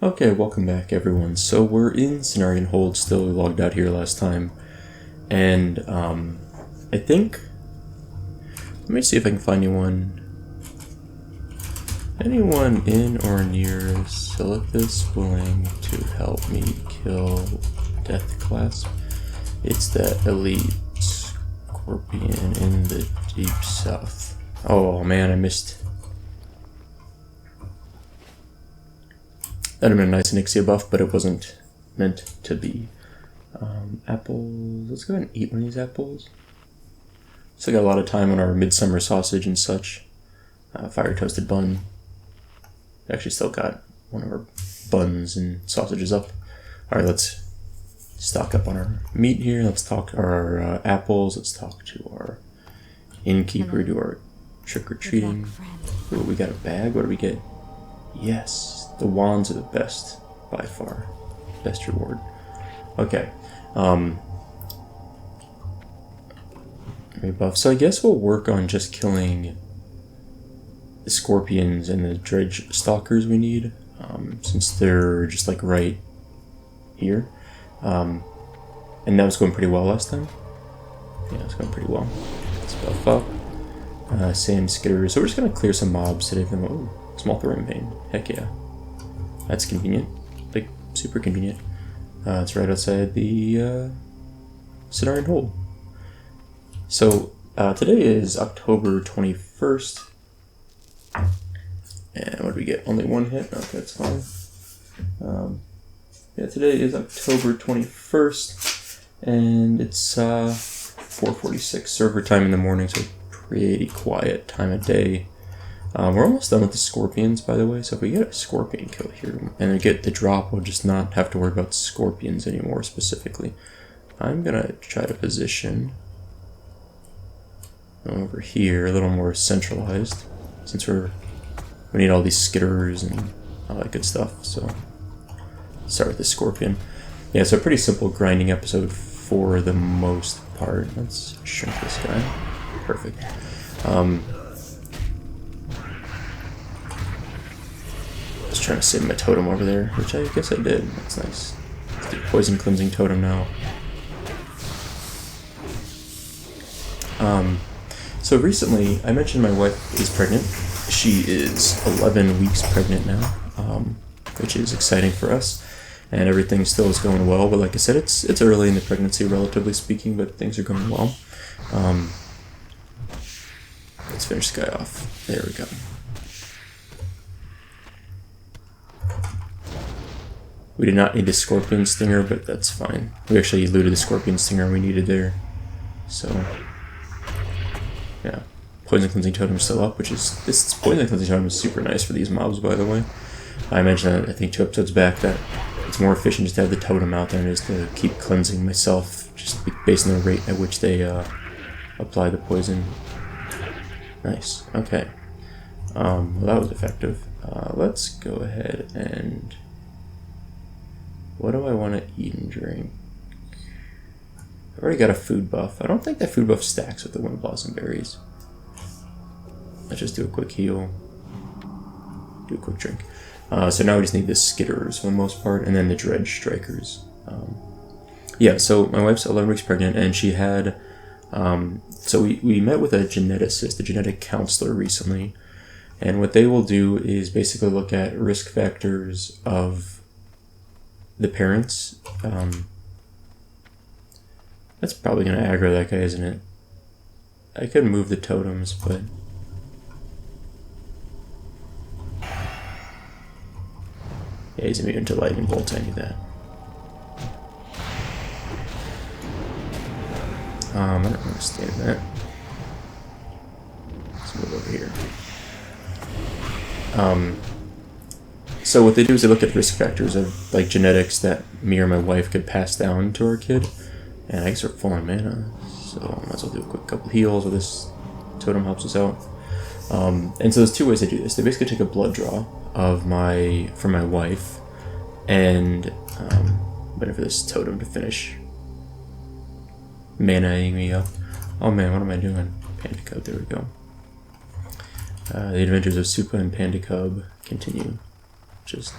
Okay, welcome back everyone. So we're in Cenarion hold still. We logged out here last time. And I think, let me see if I can find anyone in or near Silithus willing to help me kill Death Clasp. It's that elite scorpion in the deep south. Oh man, I missed. That'd have been a nice Nixia buff, but it wasn't meant to be. Apples. Let's go ahead and eat one of these apples. Still got a lot of time on our midsummer sausage and such. Fire toasted bun. Actually, still got one of our buns and sausages up. Alright, let's stock up on our meat here. Let's talk our apples. Let's talk to our innkeeper, do our trick-or-treating. Ooh, we got a bag. What do we get? Yes, the wands are the best, by far. Best reward. Okay. Buff. So I guess we'll work on just killing the scorpions and the dredge stalkers we need, since they're just like right here. And that was going pretty well last time. Yeah, it's going pretty well. Let's buff up. Sand skitters. So we're just going to clear some mobs today from them. Oh, small throwing pain. Heck yeah. That's convenient. Like, super convenient. It's right outside the Cenarion hold. So, today is October 21st. And what do we get? Only one hit? Okay, that's fine. Yeah, today is October 21st. And it's 4:46 server time in the morning, so pretty quiet time of day. We're almost done with the scorpions, by the way, so if we get a scorpion kill here and we get the drop, we'll just not have to worry about scorpions anymore specifically. I'm gonna try to position over here, a little more centralized, since we need all these skitters and all that good stuff, so start with the scorpion. Yeah, so a pretty simple grinding episode for the most part. Let's shrink this guy. Perfect. Just trying to save my totem over there, which I guess I did. That's nice. Let's do poison cleansing totem now. So recently, I mentioned my wife is pregnant. She is 11 weeks pregnant now, which is exciting for us. And everything still is going well, but like I said, it's early in the pregnancy, relatively speaking, but things are going well. Let's finish this guy off. There we go. We did not need the scorpion stinger, but that's fine. We actually looted the scorpion stinger we needed there. So, yeah. Poison cleansing totem is still up, which is, this poison cleansing totem is super nice for these mobs, by the way. I mentioned that, I think 2 episodes back, that it's more efficient just to have the totem out there than it is to keep cleansing myself, just based on the rate at which they apply the poison. Nice. Okay. Well, that was effective. Let's go ahead and... what do I want to eat and drink? I've already got a food buff. I don't think that food buff stacks with the wind blossom berries. Let's just do a quick heal. Do a quick drink. So now we just need the skitters for the most part, and then the dredge strikers. Yeah, so my wife's 11 weeks pregnant, and she had... so we met with a geneticist, a genetic counselor recently, and what they will do is basically look at risk factors of the parents. That's probably going to aggro that guy, isn't it? I could move the totems, but... yeah, he's immune to lightning bolts, I need that. I don't understand that. Let's move over here. So what they do is they look at risk factors of like genetics that me or my wife could pass down to our kid. And I guess we're full on mana, so I might as well do a quick couple heals, or this totem helps us out. And so there's 2 ways they do this. They basically take a blood draw of from my wife, and waiting for this totem to finish mana-ing me up. Oh man, what am I doing? Panda Cub, there we go. The adventures of Soupa and Panda Cub continue. Just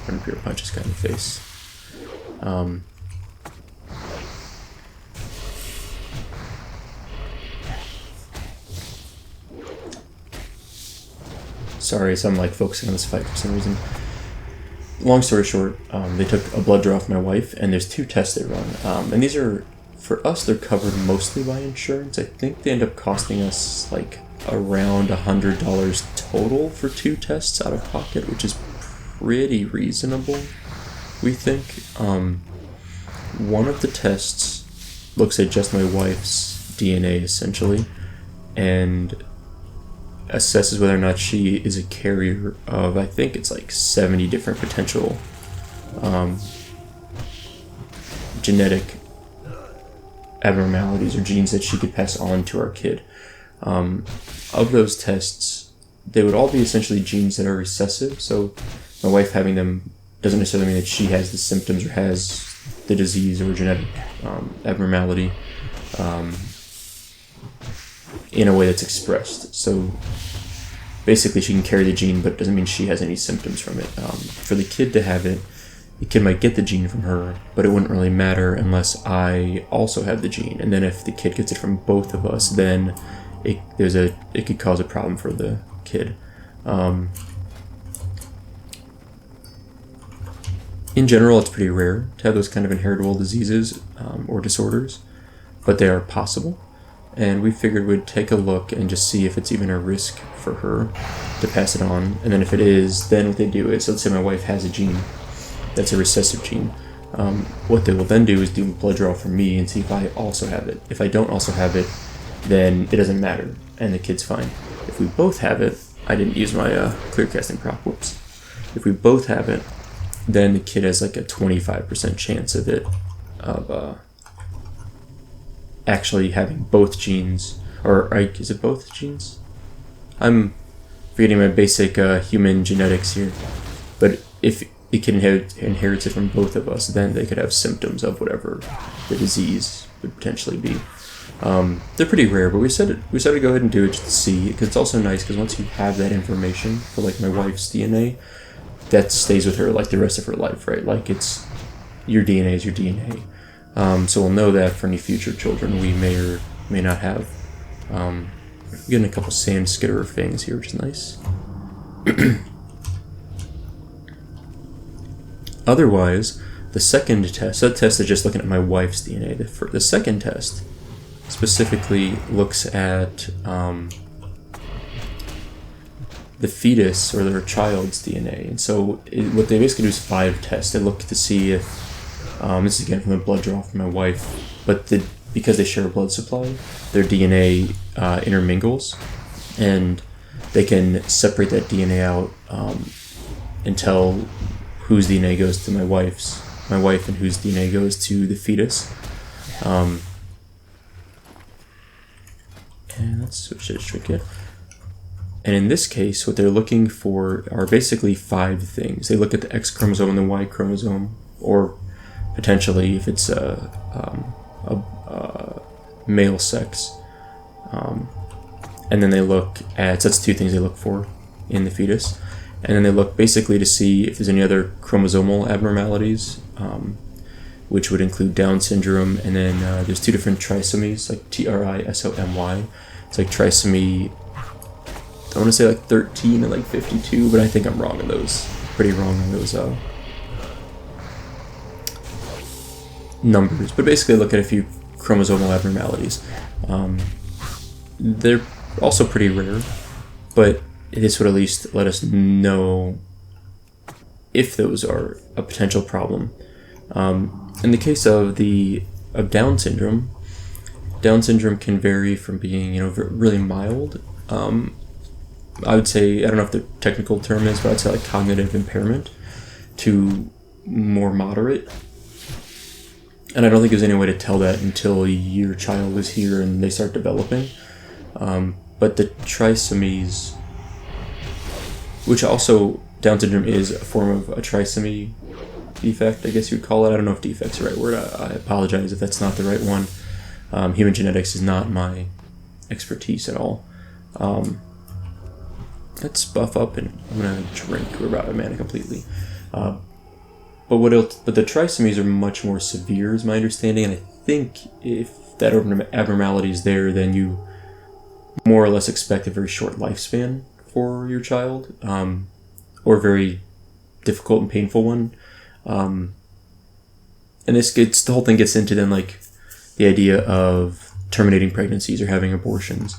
run up here, punch this guy in the face. Sorry, so I'm like focusing on this fight for some reason. Long story short, they took a blood draw off my wife, and there's 2 tests they run. And these are, for us, they're covered mostly by insurance. I think they end up costing us like around $100 total for 2 tests out of pocket, which is pretty reasonable, we think. One of the tests looks at just my wife's DNA, essentially, and assesses whether or not she is a carrier of, I think it's like 70 different potential genetic abnormalities or genes that she could pass on to our kid. Of those tests, they would all be essentially genes that are recessive, so my wife having them doesn't necessarily mean that she has the symptoms or has the disease or genetic abnormality in a way that's expressed. So basically she can carry the gene, but it doesn't mean she has any symptoms from it. For the kid to have it, the kid might get the gene from her, but it wouldn't really matter unless I also have the gene. And then if the kid gets it from both of us, then it could cause a problem for the kid. In general, it's pretty rare to have those kind of inheritable diseases or disorders, but they are possible. And we figured we'd take a look and just see if it's even a risk for her to pass it on. And then if it is, then what they do is, let's say my wife has a gene that's a recessive gene. What they will then do is do a blood draw for me and see if I also have it. If I don't also have it, then it doesn't matter, and the kid's fine. If we both have it, I didn't use my clear casting prop, whoops. If we both have it, then the kid has like a 25% chance of it, of actually having both genes, or is it both genes? I'm forgetting my basic human genetics here, but if the kid inherits it from both of us, then they could have symptoms of whatever the disease would potentially be. They're pretty rare, but we said to go ahead and do it just to see, because it's also nice because once you have that information for like my wife's DNA, that stays with her like the rest of her life, right? Like it's your DNA is your DNA. So we'll know that for any future children we may or may not have. We're getting a couple sand skitterer things here, which is nice. Otherwise, the second test, that test is just looking at my wife's DNA. The second test specifically looks at the fetus or their child's DNA. And so what they basically do is 5 tests. They look to see if, this is again from a blood draw from my wife, but because they share a blood supply, their DNA intermingles, and they can separate that DNA out and tell whose DNA goes to my wife and whose DNA goes to the fetus. And let's switch to the trinket. And in this case, what they're looking for are basically 5 things. They look at the X chromosome and the Y chromosome, or potentially if it's a male sex. And then they look at, so that's 2 things they look for in the fetus. And then they look basically to see if there's any other chromosomal abnormalities, which would include Down syndrome, and then there's 2 different trisomies, like trisomy. It's like trisomy, I want to say like 13 and like 52, but I think I'm wrong on those. Pretty wrong on those numbers. But basically look at a few chromosomal abnormalities. They're also pretty rare, but this would at least let us know if those are a potential problem. In the case of Down syndrome can vary from being, really mild. I would say, I don't know if the technical term is, but I'd say like cognitive impairment, to more moderate. And I don't think there's any way to tell that until your child is here and they start developing. But the trisomies, which also Down syndrome is a form of a trisomy defect, I guess you would call it. I don't know if defect's the right word. I apologize if that's not the right one. Human genetics is not my expertise at all. let's buff up, and I'm gonna drink. We're out of mana completely. But the trisomies are much more severe, is my understanding, and I think if that abnormality is there, then you more or less expect a very short lifespan for your child, or a very difficult and painful one. And the whole thing gets into then like the idea of terminating pregnancies or having abortions.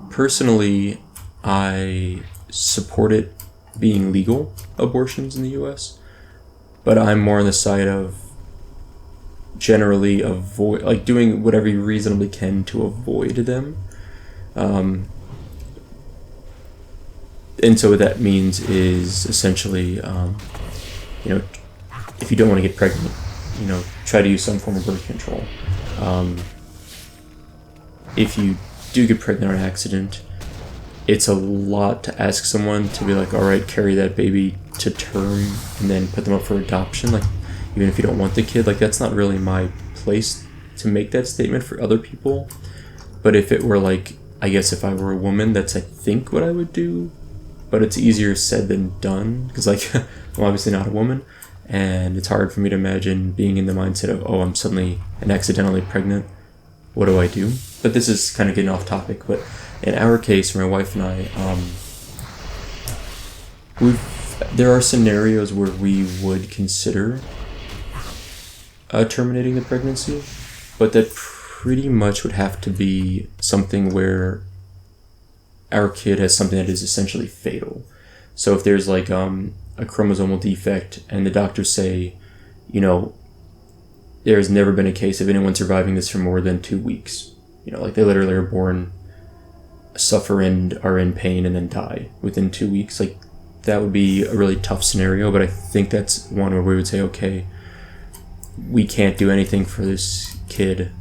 Personally, I support it being legal, abortions in the US, but I'm more on the side of generally doing whatever you reasonably can to avoid them. And so what that means is essentially, if you don't want to get pregnant, try to use some form of birth control. If you do get pregnant on accident, it's a lot to ask someone to be like, all right, carry that baby to term and then put them up for adoption. Like, even if you don't want the kid, like, that's not really my place to make that statement for other people. But if it were like, I guess if I were a woman, that's, I think, what I would do. But it's easier said than done, because, like, I'm obviously not a woman, and it's hard for me to imagine being in the mindset of, oh, I'm suddenly and accidentally pregnant. What do I do? But this is kind of getting off topic, but in our case, my wife and I, there are scenarios where we would consider terminating the pregnancy, but that pretty much would have to be something where our kid has something that is essentially fatal. So if there's like a chromosomal defect and the doctors say, there's never been a case of anyone surviving this for more than 2 weeks. Like they literally are born, suffer and are in pain and then die within 2 weeks. Like, that would be a really tough scenario, but I think that's one where we would say, okay, we can't do anything for this kid,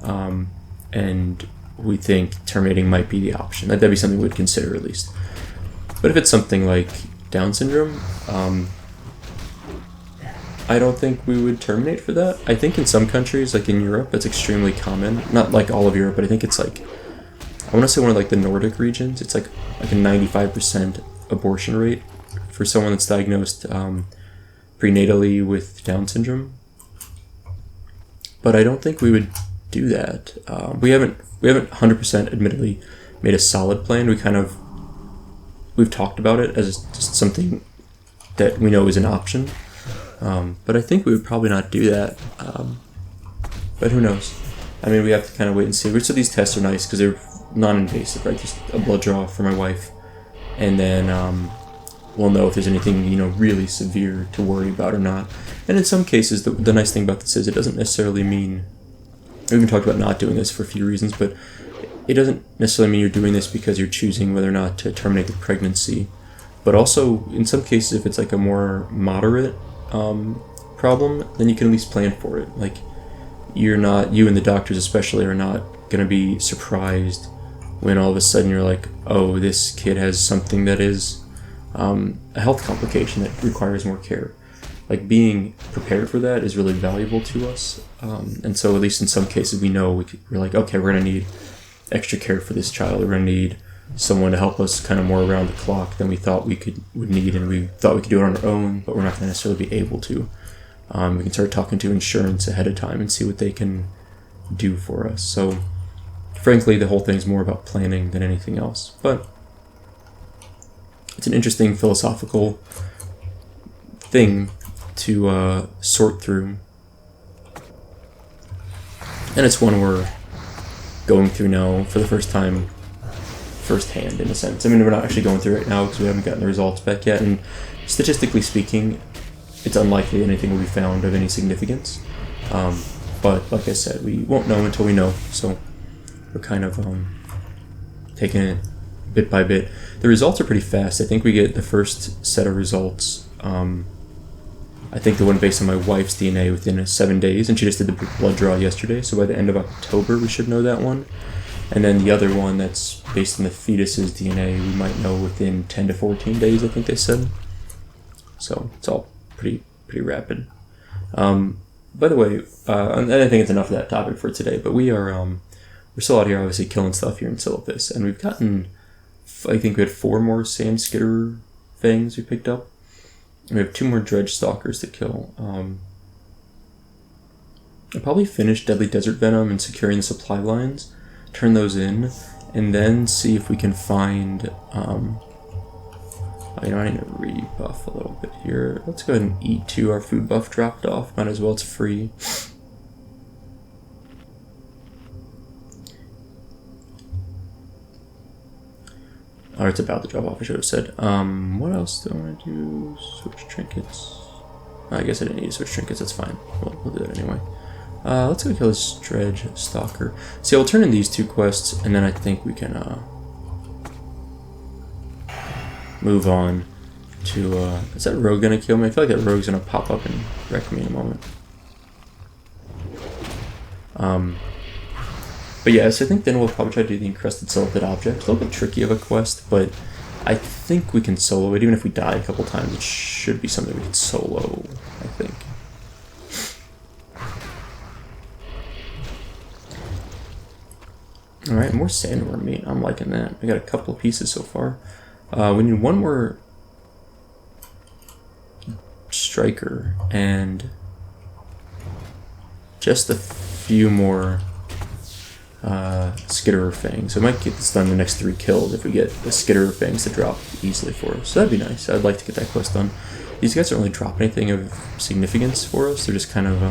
and we think terminating might be the option. That'd be something we'd consider at least. But if it's something like Down syndrome, I don't think we would terminate for that. I think in some countries, like in Europe, it's extremely common. Not like all of Europe, but I think it's like, I want to say one of like the Nordic regions, it's like a 95% abortion rate for someone that's diagnosed prenatally with Down syndrome. But I don't think we would do that. We haven't 100% admittedly made a solid plan. We've talked about it as just something that we know is an option. But I think we would probably not do that. But who knows? I mean, we have to kind of wait and see. So these tests are nice because they're non-invasive, right? Just a blood draw for my wife. And then we'll know if there's anything, really severe to worry about or not. And in some cases, the nice thing about this is it doesn't necessarily mean... We've been talked about not doing this for a few reasons, but it doesn't necessarily mean you're doing this because you're choosing whether or not to terminate the pregnancy. But also, in some cases, if it's like a more moderate problem, then you can at least plan for it. Like, you and the doctors especially are not going to be surprised when all of a sudden you're like, oh, this kid has something that is a health complication that requires more care. Like, being prepared for that is really valuable to us. And so at least in some cases we know we're like, okay, we're going to need extra care for this child. We're going to need someone to help us kind of more around the clock than we thought would need, and we thought we could do it on our own, but we're not going to necessarily be able to. We can start talking to insurance ahead of time and see what they can do for us. So frankly, the whole thing is more about planning than anything else. But it's an interesting philosophical thing to sort through. And it's one we're going through now for the first time, firsthand in a sense. I mean, we're not actually going through it now because we haven't gotten the results back yet. And statistically speaking, it's unlikely anything will be found of any significance. But like I said, we won't know until we know. So we're kind of taking it bit by bit. The results are pretty fast. I think we get the first set of results. I think the one based on my wife's DNA within 7 days, and she just did the blood draw yesterday, so by the end of October we should know that one. And then the other one that's based on the fetus's DNA, we might know within 10 to 14 days, I think they said. So it's all pretty rapid. By the way, and I think it's enough of that topic for today, but we're still out here obviously killing stuff here in Silithus, and we've gotten I think we had 4 more sand skitter fangs we picked up. We have 2 more dredge stalkers to kill. I'll probably finish Deadly Desert Venom and securing the supply lines, turn those in, and then see if we can find, I need to rebuff a little bit here. Let's go ahead and eat 2. Our food buff dropped off, might as well, it's free. Oh, it's about to drop off, I should have said. What else do I want to do? Switch trinkets. I guess I didn't need to switch trinkets, that's fine. We'll do that anyway. Let's go kill this dredge stalker. See, I'll turn in these 2 quests, and then I think we can move on to, is that rogue gonna kill me? I feel like that rogue's gonna pop up and wreck me in a moment. But yeah, so I think then we'll probably try to do the encrusted Silithus object. It's a little bit tricky of a quest, but I think we can solo it. Even if we die a couple times, it should be something we can solo, I think. Alright, more sandworm meat. I'm liking that. We got a couple of pieces so far. We need 1 more striker and just a few more skitterer fangs. So I might get this done in the next 3 kills if we get the skitterer fangs to drop easily for us. So that'd be nice. I'd like to get that quest done. These guys don't really drop anything of significance for us. They're just kind of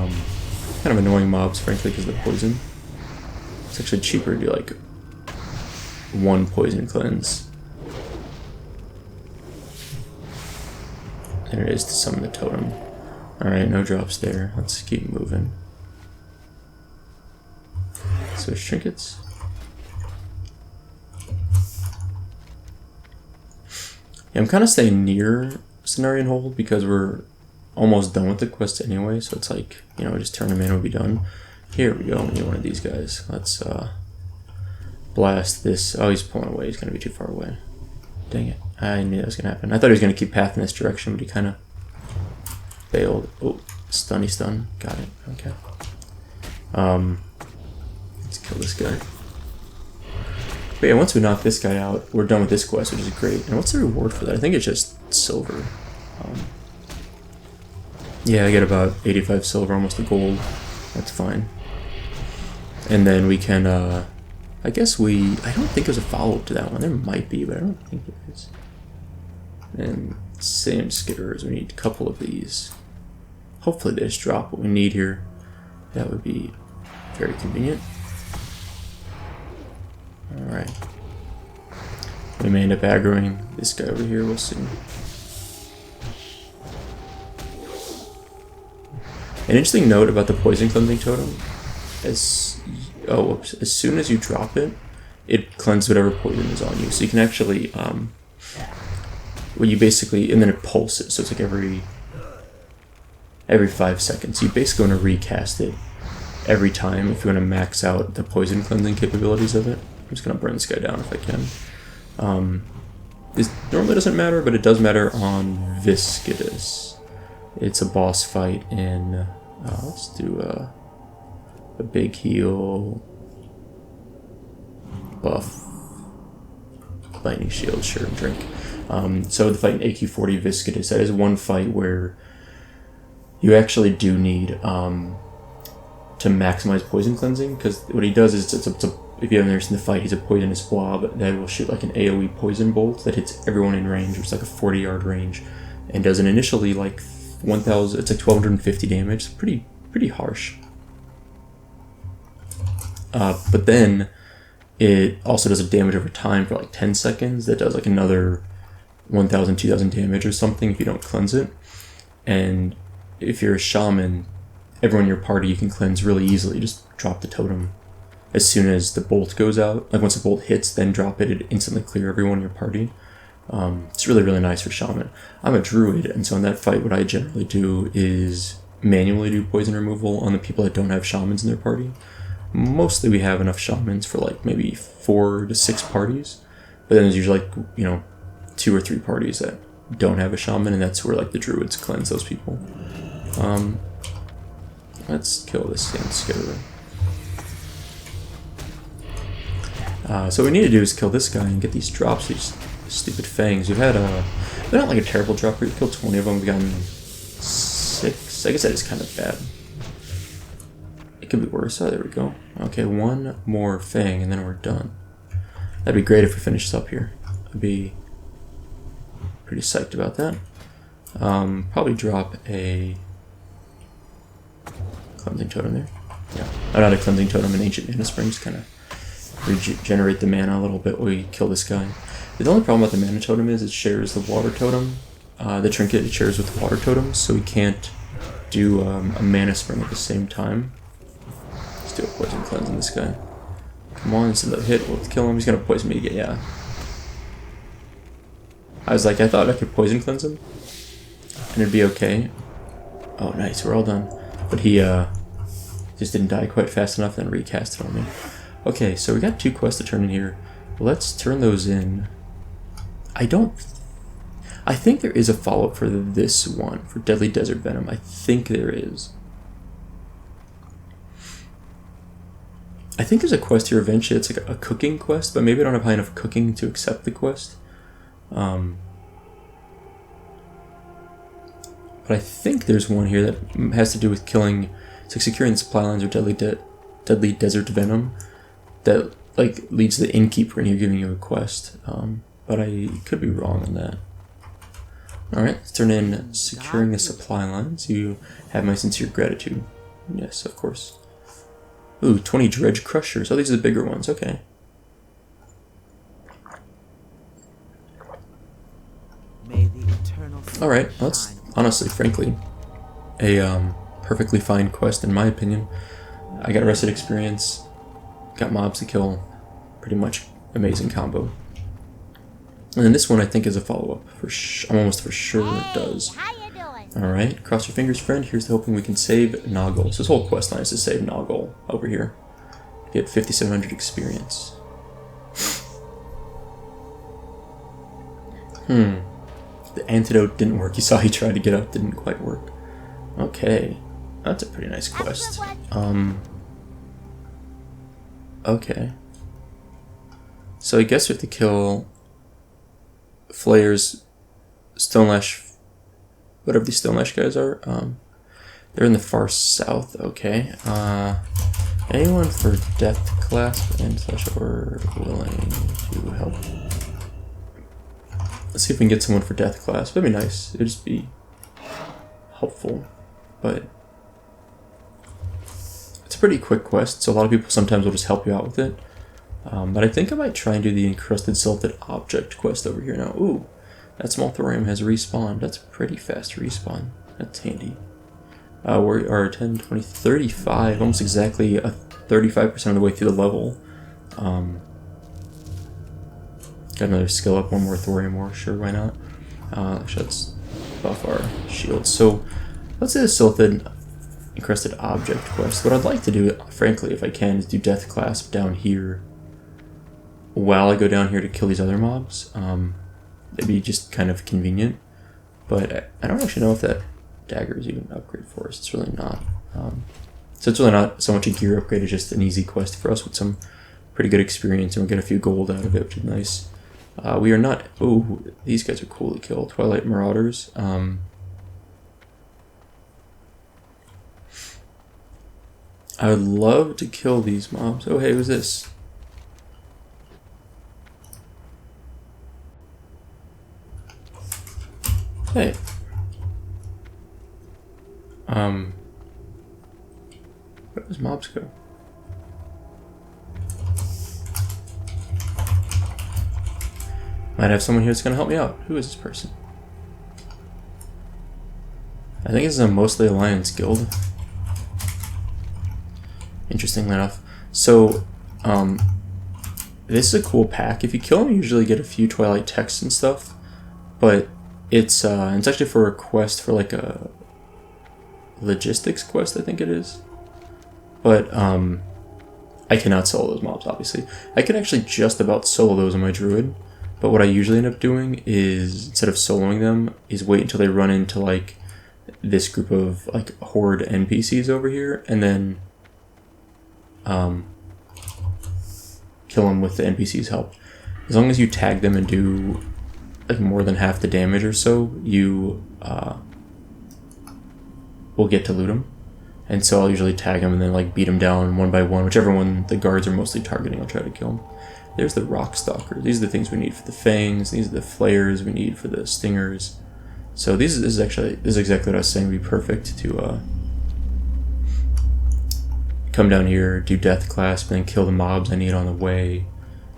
annoying mobs, frankly, because of the poison. It's actually cheaper to do like 1 poison cleanse than it is to summon the totem. Alright, no drops there. Let's keep moving. Switch trinkets. Yeah, I'm kind of staying near Cenarion Hold because we're almost done with the quest anyway, so it's like, you know, just turn them in and we'll be done. Here we go, we need one of these guys. Let's blast this. Oh, he's pulling away, he's gonna be too far away. Dang it, I knew that was gonna happen. I thought he was gonna keep pathing this direction, but he kind of failed. Oh, stunny stun, got it, okay. Let's kill this guy. But yeah, once we knock this guy out, we're done with this quest, which is great. And what's the reward for that? I think it's just silver. Yeah, I get about 85 silver, almost a gold. That's fine. And then we can, I guess I don't think there's a follow-up to that one. There might be, but I don't think there is. And same skitterers, we need a couple of these. Hopefully they just drop what we need here. That would be very convenient. Alright. We may end up aggroing this guy over here, we'll see. An interesting note about the poison cleansing totem, as soon as you drop it, it cleanses whatever poison is on you. So you can actually, and then it pulses, so it's like every 5 seconds. You basically want to recast it every time if you want to max out the poison cleansing capabilities of it. I'm just going to burn this guy down if I can. This normally doesn't matter, but it does matter on Viscidus. It's a boss fight in, let's do a big heal buff. Lightning shield, sure, drink. So the fight in AQ40 Viscidus, that is one fight where you actually do need to maximize poison cleansing, because what he does is, if you haven't ever seen the fight, he's a poisonous blob that will shoot like an AoE poison bolt that hits everyone in range, which is like a 40-yard range, and does an initially like 1,000, it's like 1,250 damage. It's pretty harsh. But then it also does a damage over time for like 10 seconds that does like another 1,000, 2,000 damage or something if you don't cleanse it. And if you're a shaman, everyone in your party you can cleanse really easily. Just drop the totem as soon as the bolt goes out. Like once the bolt hits, then drop it. It instantly clear everyone in your party. It's really, really nice for shaman. I'm a druid, and so in that fight what I generally do is manually do poison removal on the people that don't have shamans in their party. Mostly we have enough shamans for like maybe 4 to 6 parties, but then there's usually like, 2 or 3 parties that don't have a shaman, and that's where like the druids cleanse those people. Let's kill this thing, skitterer. So what we need to do is kill this guy and get these drops, these stupid fangs. We've had they're not like a terrible drop. We've killed 20 of them. We've gotten 6. I guess that is kind of bad. It could be worse. Oh, there we go. Okay, one more fang and then we're done. That'd be great if we finish this up here. I'd be pretty psyched about that. Probably drop a cleansing totem there. Yeah, not a cleansing totem, an ancient mana springs, kind of regenerate the mana a little bit while we kill this guy. The only problem with the mana totem is it shares the water totem. The trinket it shares with the water totem, so we can't do a mana spring at the same time. Let's do a poison cleanse on this guy. Come on, instead of hit, we'll kill him. He's gonna poison me again, yeah. I was like, I thought I could poison cleanse him, and it'd be okay. Oh, nice, we're all done. But he just didn't die quite fast enough, then recast it on me. Okay, so we got 2 quests to turn in here. Let's turn those in. I think there is a follow-up for this one, for Deadly Desert Venom. I think there is. I think there's a quest here eventually. It's like a cooking quest, but maybe I don't have high enough cooking to accept the quest. But I think there's one here that has to do with killing, it's like securing the supply lines or Deadly Desert Venom that like leads to the innkeeper and you're giving you a quest. But I could be wrong on that. Alright, let's turn in securing the supply lines. You have my sincere gratitude. Yes, of course. Ooh, 20 dredge crushers. Oh, these are the bigger ones. Okay. Alright, that's honestly, frankly, a perfectly fine quest in my opinion. I got arrested experience, got mobs to kill, pretty much amazing combo. And then this one I think is a follow-up. I'm almost for sure it does. Alright, cross your fingers, friend. Here's the hoping we can save Noggle. So this whole quest line is to save Noggle over here. Get 5,700 experience. The antidote didn't work. You saw he tried to get up, didn't quite work. Okay, that's a pretty nice quest. Okay. So I guess we have to kill Flayers, Stonelash, whatever these Stonelash guys are. They're in the far south. Okay. Anyone for Death Clasp and slash or willing to help? Let's see if we can get someone for Death Clasp. That'd be nice. It'd just be helpful, but it's a pretty quick quest, so a lot of people sometimes will just help you out with it. But I think I might try and do the Encrusted Silithus Object quest over here now. Ooh, that small thorium has respawned. That's a pretty fast respawn. That's handy. We are 10, 20, 35, almost exactly 35% of the way through the level. Got another skill up, one more thorium ore, sure, why not? Actually, let's buff our shields. So, let's do the Silithus Encrusted Object quest. What I'd like to do, frankly, if I can, is do Death Clasp down here while I go down here to kill these other mobs. It'd be just kind of convenient, but I don't actually know if that dagger is even an upgrade for us. It's really not. So it's really not so much a gear upgrade, it's just an easy quest for us with some pretty good experience, and we'll get a few gold out of it, which is nice. We are not... Oh, these guys are cool to kill. Twilight Marauders. I would love to kill these mobs. Oh, hey, who's this? Hey. Where does mobs go? Might have someone here that's going to help me out. Who is this person? I think it's a mostly Alliance guild. Interestingly enough. So, this is a cool pack. If you kill them, you usually get a few Twilight texts and stuff. But it's actually for a quest for like a logistics quest, I think it is. But, I cannot solo those mobs, obviously. I could actually just about solo those on my druid. But what I usually end up doing is, instead of soloing them, is wait until they run into like this group of like horde NPCs over here, and then kill kill them with the NPC's help. As long as you tag them and do like more than half the damage or so, you will get to loot them. And so I'll usually tag them and then like beat them down one by one, whichever one the guards are mostly targeting. I'll try to kill them. There's the rock stalker. These are the things we need for the fangs. These are the flares we need for the stingers. So this is exactly what I was saying would be perfect to come down here, do death clasp, and then kill the mobs I need on the way,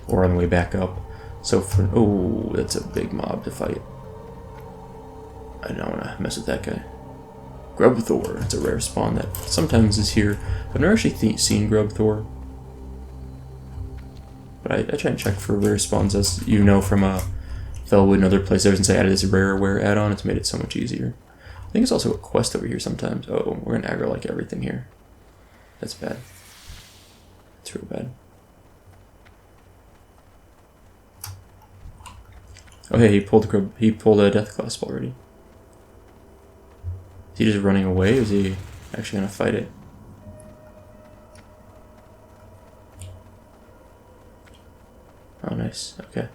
or on the way back up. So for, oh, that's a big mob to fight. I don't want to mess with that guy. Grubthor, it's a rare spawn that sometimes is here. I've never actually seen Grubthor, but I try and check for rare spawns, as you know from Felwood and other places. Ever since I added this rareware add-on, it's made it so much easier. I think it's also a quest over here sometimes. Oh, we're gonna aggro like everything here. That's bad. That's real bad. Oh hey, he pulled a death clasp already. Is he just running away, or is he actually gonna fight it? Oh nice, okay.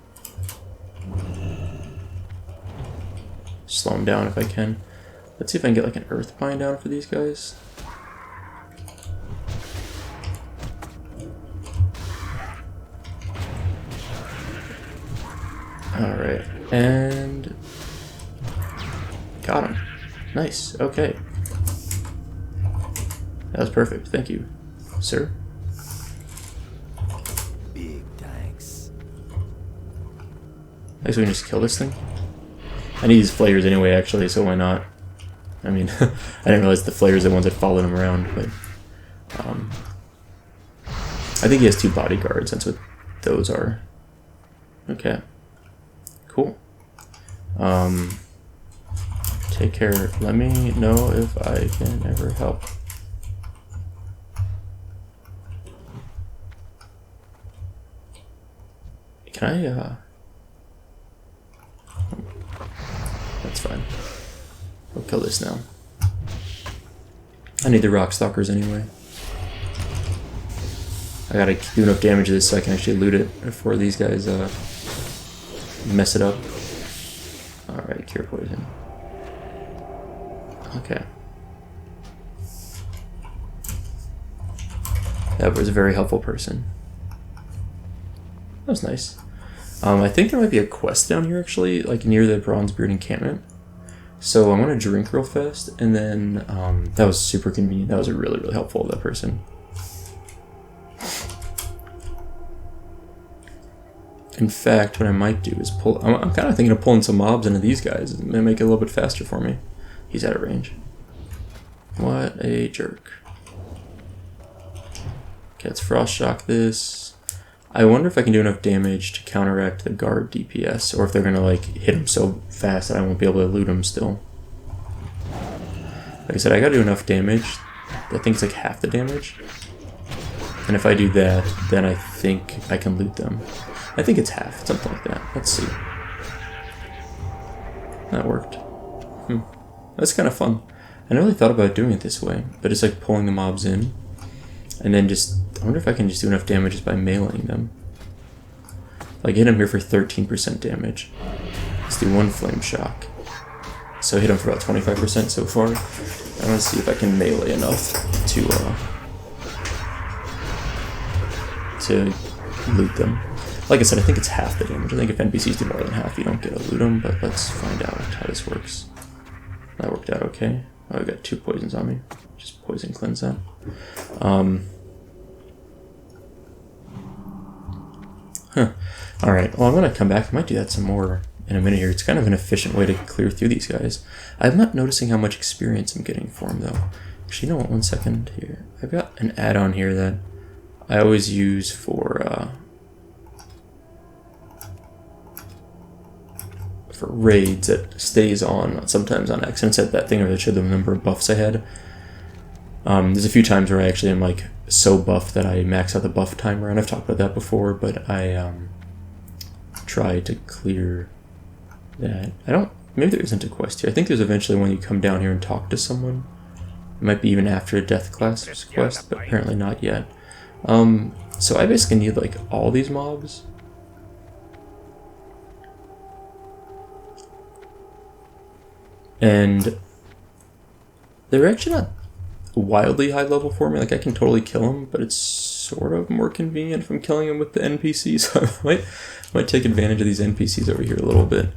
Slow him down if I can. Let's see if I can get like an earth bind down for these guys. Alright, and got him. Nice, okay. That was perfect, thank you, sir. Big thanks. I guess we can just kill this thing. I need these flayers anyway, actually, so why not? I mean, I didn't realize the flayers are the ones that followed him around, but I think he has 2 bodyguards, that's what those are. Okay. Cool. Take care. Let me know if I can ever help. Can I, that's fine. We'll kill this now. I need the rock stalkers anyway. I gotta do enough damage to this so I can actually loot it before these guys, mess it up. Alright, cure poison. Okay. That was a very helpful person. That was nice. I think there might be a quest down here actually, like near the Bronzebeard encampment. So I'm gonna drink real fast, and then that was super convenient. That was really, really helpful, that person. In fact, what I might do is pull... I'm kind of thinking of pulling some mobs into these guys. It may make it a little bit faster for me. He's out of range. What a jerk. Okay, let's Frost Shock this. I wonder if I can do enough damage to counteract the guard DPS, or if they're going to like hit him so fast that I won't be able to loot him still. Like I said, I got to do enough damage. I think it's like half the damage. And if I do that, then I think I can loot them. I think it's half, something like that. Let's see. That worked. That's kind of fun. I never really thought about doing it this way, but it's like pulling the mobs in, and then just, I wonder if I can just do enough damage just by meleeing them. Like hit him here for 13% damage. Let's do 1 flame shock. So hit him for about 25% so far. I want to see if I can melee enough to loot them. Like I said, I think it's half the damage. I think if NPCs do more than half, you don't get to loot them, but let's find out how this works. That worked out okay. Oh, I got 2 poisons on me. Just poison cleanse that. Alright, well I'm gonna come back. I might do that some more in a minute here. It's kind of an efficient way to clear through these guys. I'm not noticing how much experience I'm getting for them though. Actually, you know what, 1 second here. I've got an add-on here that I always use for raids that stays on sometimes on accident. Set that thing over that showed the number of buffs I had. There's a few times where I actually am like so buffed that I max out the buff timer, and I've talked about that before, but I try to clear that. Maybe there isn't a quest here. I think there's eventually when you come down here and talk to someone. It might be even after a death class quest, but apparently not yet. So So I basically need like all these mobs. And they're actually not wildly high level for me. Like I can totally kill them, but it's sort of more convenient if I'm killing them with the NPCs. So I might take advantage of these NPCs over here a little bit.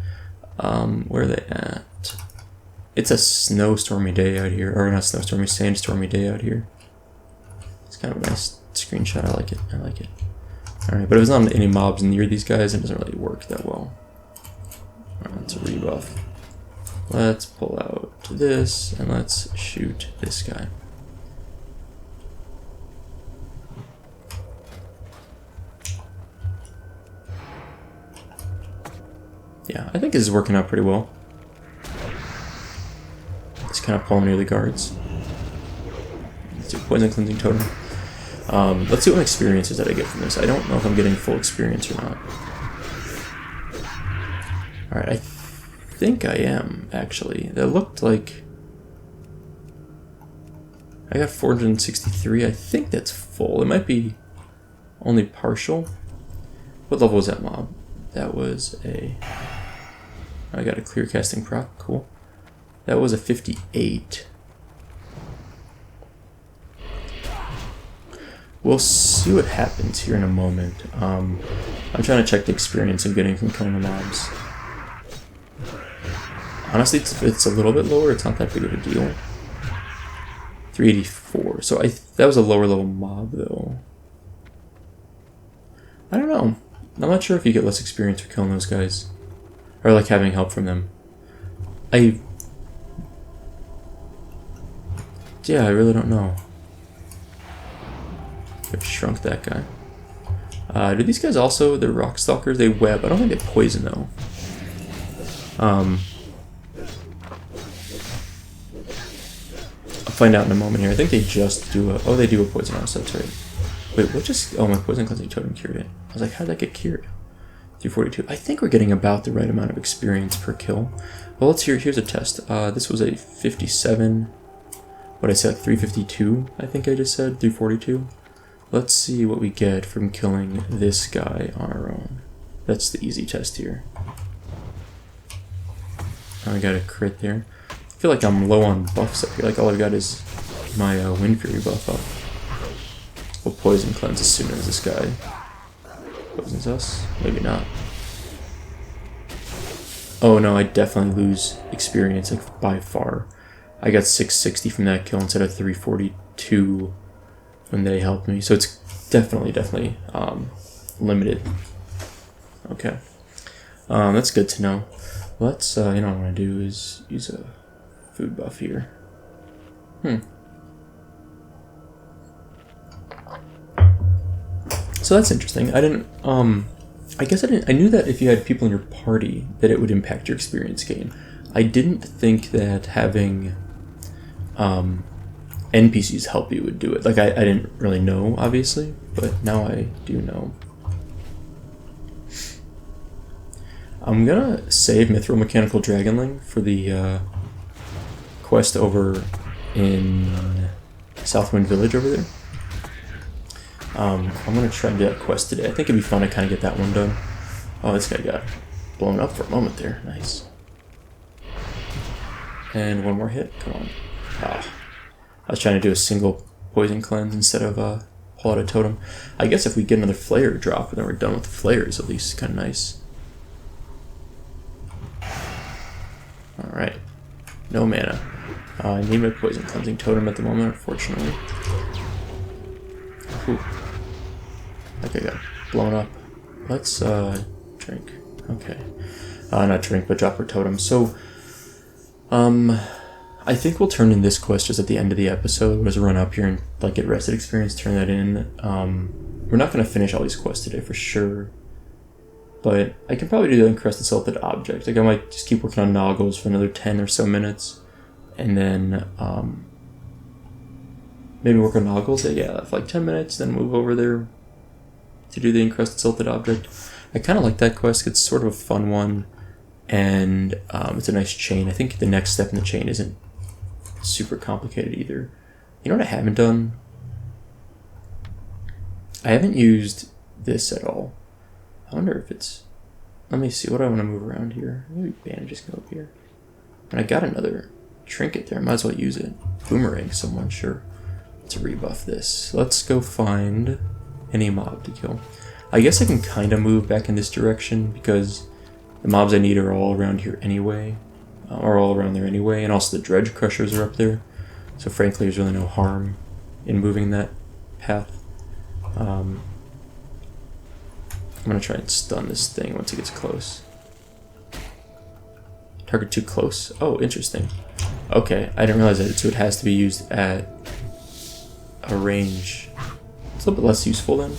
Where are they at? It's a snowstormy day out here, or not snowstormy, sandstormy day out here. It's kind of a nice screenshot. I like it. I like it. All right, but if there's not any mobs near these guys, it doesn't really work that well. All right, let's rebuff. Let's pull out this and let's shoot this guy. Yeah, I think this is working out pretty well. Just kind of pulling near the guards. Let's do poison cleansing totem. Let's see what experiences that I get from this. I don't know if I'm getting full experience or not. Alright, I think I am, actually. That looked like... I got 463. I think that's full. It might be only partial. What level was that mob? That was a... I got a clear casting proc. Cool. That was a 58. We'll see what happens here in a moment. I'm trying to check the experience I'm getting from killing the mobs. Honestly, it's a little bit lower. It's not that big of a deal. 384. So that was a lower level mob, though. I don't know. I'm not sure if you get less experience for killing those guys. Or like having help from them. Yeah, I really don't know. I've shrunk that guy. Do these guys also, they're rock stalkers? They web. I don't think they poison though. I'll find out in a moment here. I think they just do a... Oh, they do a poison house, that's right. Wait, what just... Oh, my poison cleansing totem cured it. I was like, how did that get cured? 342. I think we're getting about the right amount of experience per kill. Well, here's a test. This was a 57. What did I say, like 352? I think I just said 342. Let's see what we get from killing this guy on our own. That's the easy test here. Oh, I got a crit there. I feel like I'm low on buffs up here. Like all I've got is my Wind Fury buff up. We'll poison cleanse as soon as this guy poisons us. Maybe not. Oh no, I definitely lose experience, like by far. I got 660 from that kill instead of 342 when they helped me. So it's definitely limited. Okay. That's good to know. Let's, you know what I'm going to do is use a food buff here. So that's interesting. I didn't, I guess I knew that if you had people in your party that it would impact your experience gain. I didn't think that having NPCs help you would do it. Like I didn't really know, obviously, but now I do know. I'm gonna save Mithril Mechanical Dragonling for the quest over in Southwind Village over there. I'm gonna try and do that quest today. I think it'd be fun to kind of get that one done. Oh, this guy got blown up for a moment there. Nice. And one more hit. Come on. Ah. I was trying to do a single poison cleanse instead of pull out a totem. I guess if we get another flare drop, then we're done with the flares at least. Kind of nice. Alright. No mana. I need my poison cleansing totem at the moment, unfortunately. Ooh. That guy got blown up. Let's drink. Okay. Not drink, but drop our totem. So, I think we'll turn in this quest just at the end of the episode. We'll just run up here and like get rested experience, turn that in. We're not going to finish all these quests today for sure. But I can probably do the Encrusted Salted Object. Like I might just keep working on Noggles for another 10 or so minutes. And then maybe work on Noggles, yeah, for like 10 minutes, then move over there to do the Encrusted Salted Object. I kind of like that quest. It's sort of a fun one. And it's a nice chain. I think the next step in the chain isn't super complicated either. You know what I haven't done? I haven't used this at all. I wonder if it's... Let me see what I want to move around here. Maybe bandages can go up here. And I got another trinket there. Might as well use it. Boomerang someone, sure. Let's rebuff this. Let's go find any mob to kill. I guess I can kind of move back in this direction because the mobs I need are all around here anyway. Or all around there anyway. And also the dredge crushers are up there. So frankly, there's really no harm in moving that path. I'm going to try and stun this thing once it gets close. Target too close? Oh, interesting. Okay, I didn't realize that, so it has to be used at a range. It's a little bit less useful then.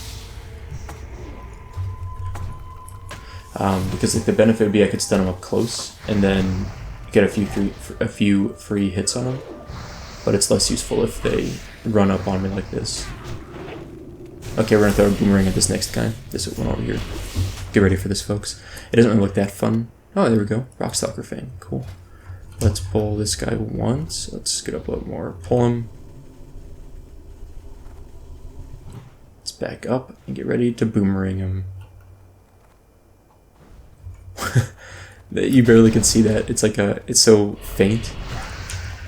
Because like, the benefit would be I could stun them up close and then get a few free hits on them. But it's less useful if they run up on me like this. Okay, we're gonna throw a boomerang at this next guy. This one over here. Get ready for this, folks. It doesn't really look that fun. Oh, there we go. Rockstalker Fang. Cool. Let's pull this guy once. Let's get up a little more. Pull him. Let's back up and get ready to boomerang him. You barely can see that. It's like it's so faint.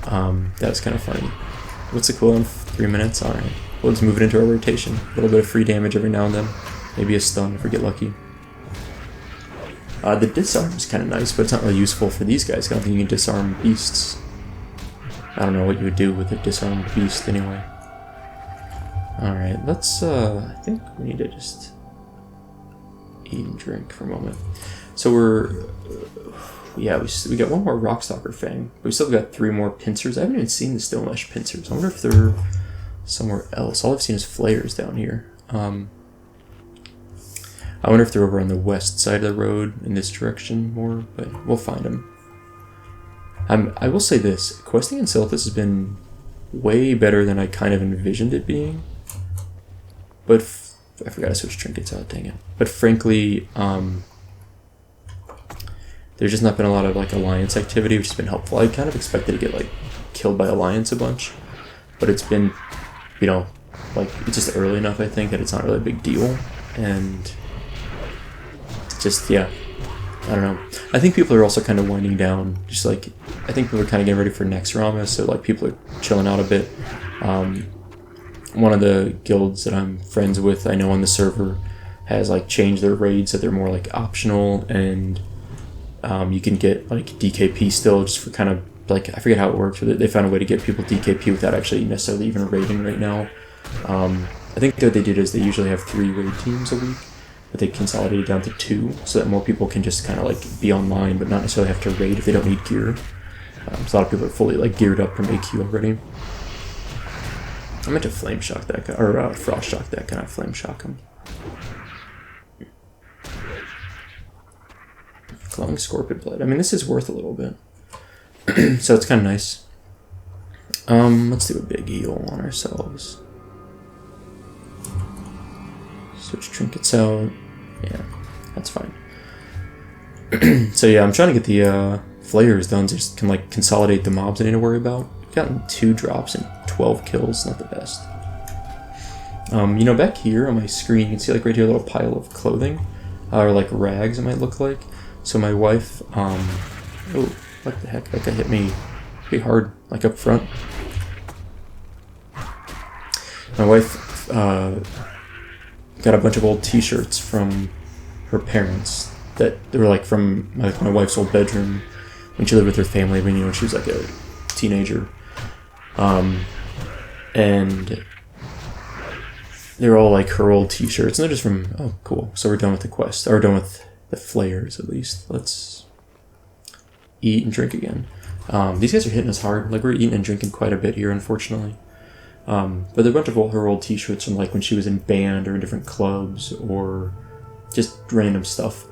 That was kind of funny. What's the cooldown? 3 minutes? Alright. We'll just move it into our rotation. A little bit of free damage every now and then. Maybe a stun if we get lucky. The disarm is kind of nice, but it's not really useful for these guys. I don't think you can disarm beasts. I don't know what you would do with a disarmed beast anyway. Alright, let's, I think we need to just eat and drink for a moment. So we're, yeah, we got one more Rockstalker Fang, but we still got 3 more pincers. I haven't even seen the Stone Lash pincers. I wonder if they're somewhere else. All I've seen is flares down here. I wonder if they're over on the west side of the road in this direction more, but we'll find them. I will say this, questing in Silithus has been way better than I kind of envisioned it being. But I forgot to switch trinkets out, dang it. But frankly, there's just not been a lot of like alliance activity, which has been helpful. I kind of expected to get like killed by alliance a bunch, but it's been, you know, like it's just early enough I think that it's not really a big deal. And just, yeah, I don't know. I think people are also kind of winding down. Just like, I think people are kind of getting ready for next Rama, so like people are chilling out a bit. One of the guilds that I'm friends with, I know on the server, has like changed their raids so they're more like optional, and you can get like DKP still just for kind of like, I forget how it works, but they found a way to get people DKP without actually necessarily even raiding right now. I think what they did is they usually have 3 raid teams a week, but they consolidated down to 2 so that more people can just kind of like be online but not necessarily have to raid if they don't need gear. So a lot of people are fully like geared up from AQ already. I meant to flame shock that guy, or frost shock that guy, not flame shock him. Glowing scorpion blood. I mean, this is worth a little bit. So it's kind of nice. Let's do a big heal on ourselves. Switch trinkets out. Yeah, that's fine. So yeah, I'm trying to get the flayers done so I just can like consolidate the mobs I need to worry about. I've gotten 2 drops and 12 kills, not the best. You know, back here on my screen, you can see like right here a little pile of clothing, or like rags it might look like. So my wife, oh, what the heck, that guy hit me pretty hard, like up front. My wife got a bunch of old t-shirts from her parents that they were like from like my wife's old bedroom when she lived with her family when, you know, she was like a teenager. And they're all like her old t-shirts, and they're just from, oh cool, so we're done with the quest, or done with the flayers at least. Let's eat and drink again. These guys are hitting us hard, like we're eating and drinking quite a bit here, unfortunately. But they're a bunch of her old t-shirts from like when she was in band or in different clubs or just random stuff.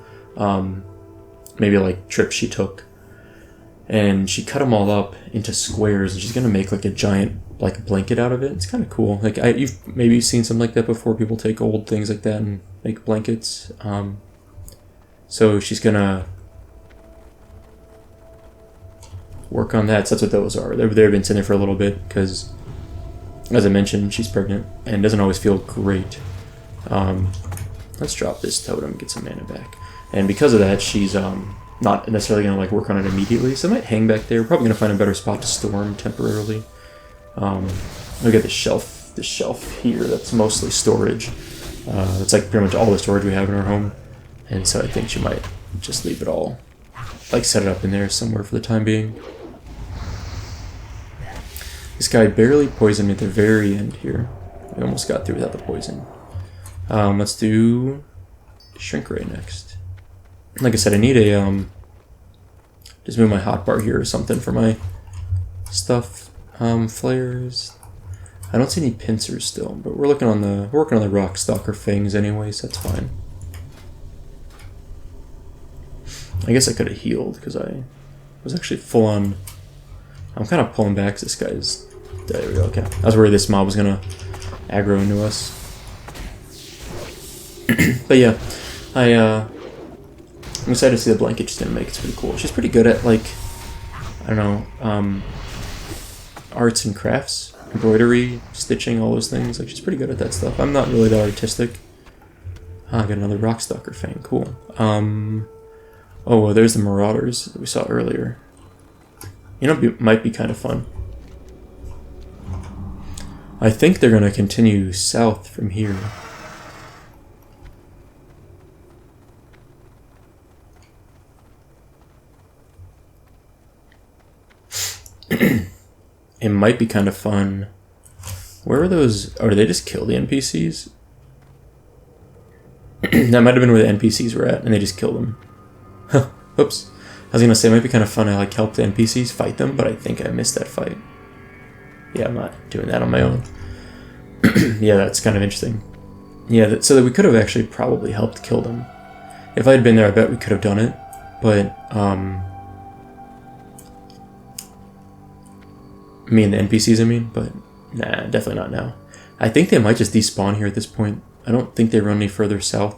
Maybe like trips she took. And she cut them all up into squares, and she's gonna make like a giant like blanket out of it. It's kind of cool. Like you've maybe seen something like that before. People take old things like that and make blankets. So she's gonna work on that. So that's what those are. They've been sitting there for a little bit because, as I mentioned, she's pregnant and doesn't always feel great. Let's drop this totem and get some mana back. And because of that, she's not necessarily going to like work on it immediately, so I might hang back there. Probably going to find a better spot to storm temporarily. Look at this shelf here. That's mostly storage. It's like pretty much all the storage we have in our home, and so I think she might just leave it all, like set it up in there somewhere for the time being. This guy barely poisoned me at the very end here. I almost got through without the poison. Let's do Shrink Ray next. Like I said, I need a just move my hotbar here or something for my stuff. Flares. I don't see any pincers still, but we're working on the Rockstalker fangs anyway, so that's fine. I guess I could have healed because I was actually full on. I'm kind of pulling back. This guy's. There we go. Okay, I was worried this mob was gonna aggro into us. But yeah, I'm excited to see the blanket she's gonna make. It's pretty cool. She's pretty good at like, I don't know, arts and crafts, embroidery, stitching, all those things. Like she's pretty good at that stuff. I'm not really that artistic. I got another Rockstalker fang. Cool. Oh, well, there's the Marauders that we saw earlier. You know, it might be kind of fun. I think they're gonna continue south from here. It might be kind of fun. Where are those? Oh, did they just kill the NPCs? That might have been where the NPCs were at, and they just killed them. Huh. Oops. I was gonna say it might be kind of fun to like help the NPCs fight them, but I think I missed that fight. Yeah, I'm not doing that on my own. Yeah, that's kind of interesting. Yeah, so that we could have actually probably helped kill them. If I had been there, I bet we could have done it. But me and the NPCs, I mean, but nah, definitely not now. I think they might just despawn here at this point. I don't think they run any further south.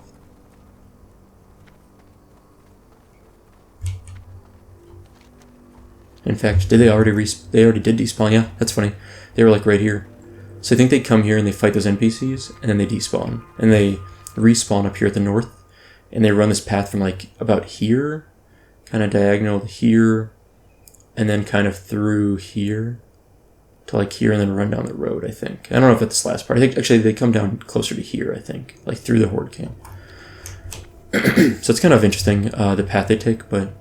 In fact, did they already they already did despawn? Yeah, that's funny. They were like right here. So I think they come here and they fight those NPCs, and then they despawn. And they respawn up here at the north, and they run this path from like about here, kind of diagonal to here, and then kind of through here to like here, and then run down the road, I think. I don't know if that's the last part. I think actually they come down closer to here, I think, like through the Horde camp. So it's kind of interesting, the path they take, but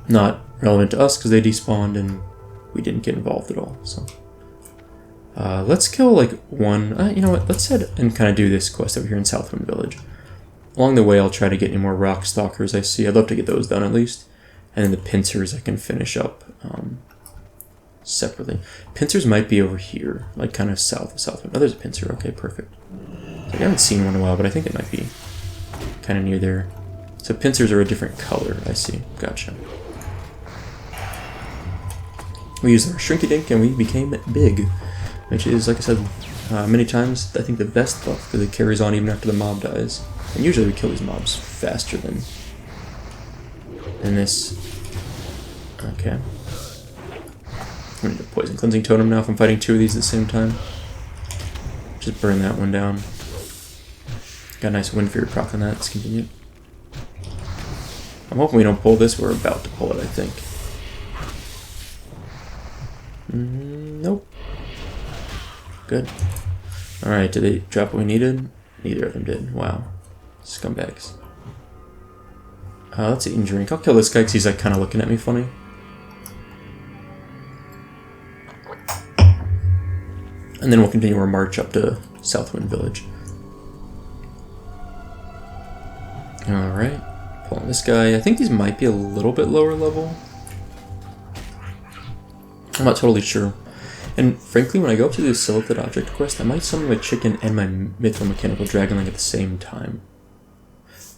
not relevant to us because they despawned and we didn't get involved at all. So let's kill like one. You know what? Let's head and kind of do this quest over here in Southwind Village. Along the way, I'll try to get any more rock stalkers I see. I'd love to get those done at least, and then the pincers I can finish up separately. Pincers might be over here, like kind of south of Southwind. Oh, there's a pincer. Okay, perfect. I haven't seen one in a while, but I think it might be kind of near there. So pincers are a different color. I see. Gotcha. We used our Shrinky Dink and we became big, which is, like I said many times, I think the best buff because it carries on even after the mob dies. And usually we kill these mobs faster than this. Okay. I need a poison cleansing totem now if I'm fighting two of these at the same time. Just burn that one down. Got a nice Wind Fury proc on that. It's convenient. I'm hoping we don't pull this. We're about to pull it, I think. Nope. Good. Alright, did they drop what we needed? Neither of them did. Wow. Scumbags. Let's eat and drink. I'll kill this guy because he's like kind of looking at me funny. And then we'll continue our march up to Southwind Village. Alright. Pulling this guy. I think these might be a little bit lower level. I'm not totally sure. And frankly, when I go up to do the Silithus object quest, I might summon my chicken and my mythical mechanical dragonling at the same time.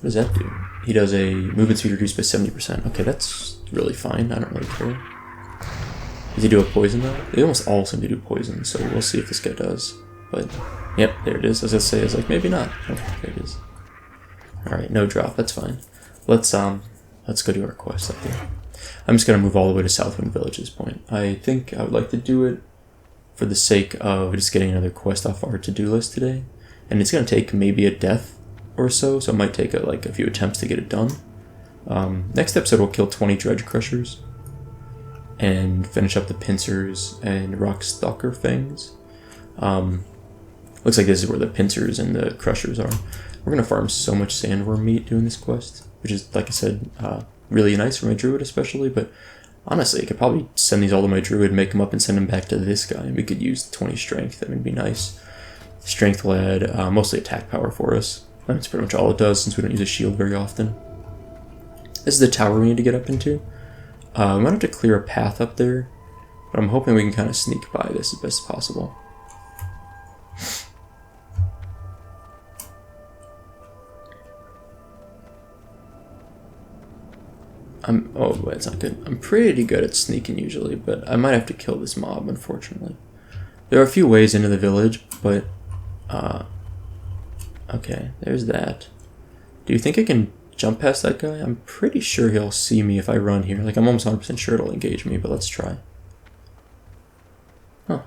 What does that do? He does a movement speed reduced by 70%. Okay, that's really fine. I don't really care. Does he do a poison though? They almost all seem to do poison, so we'll see if this guy does. But, yep, there it is. As I say, it's like, maybe not. Okay, there it is. Alright, no drop. That's fine. Let's go do our quest up there. I'm just going to move all the way to Southwind Village at this point. I think I would like to do it for the sake of just getting another quest off our to-do list today. and it's going to take maybe a death or so, so it might take like a few attempts to get it done. Next episode we'll kill 20 Dredge Crushers and finish up the Pincers and Rock Stalker Fangs. Looks like this is where the Pincers and the Crushers are. We're going to farm so much sandworm meat doing this quest, which is, like I said, really nice for my druid especially, but honestly, I could probably send these all to my druid, make them up, and send them back to this guy, and we could use 20 strength. That would be nice. Strength will add mostly attack power for us. That's pretty much all it does, since we don't use a shield very often. This is the tower we need to get up into. We might have to clear a path up there, but I'm hoping we can kind of sneak by this as best as possible. Oh, that's not good. I'm pretty good at sneaking usually, but I might have to kill this mob, unfortunately. There are a few ways into the village, but, okay, there's that. Do you think I can jump past that guy? I'm pretty sure he'll see me if I run here. Like, I'm almost 100% sure it'll engage me, but let's try. Huh.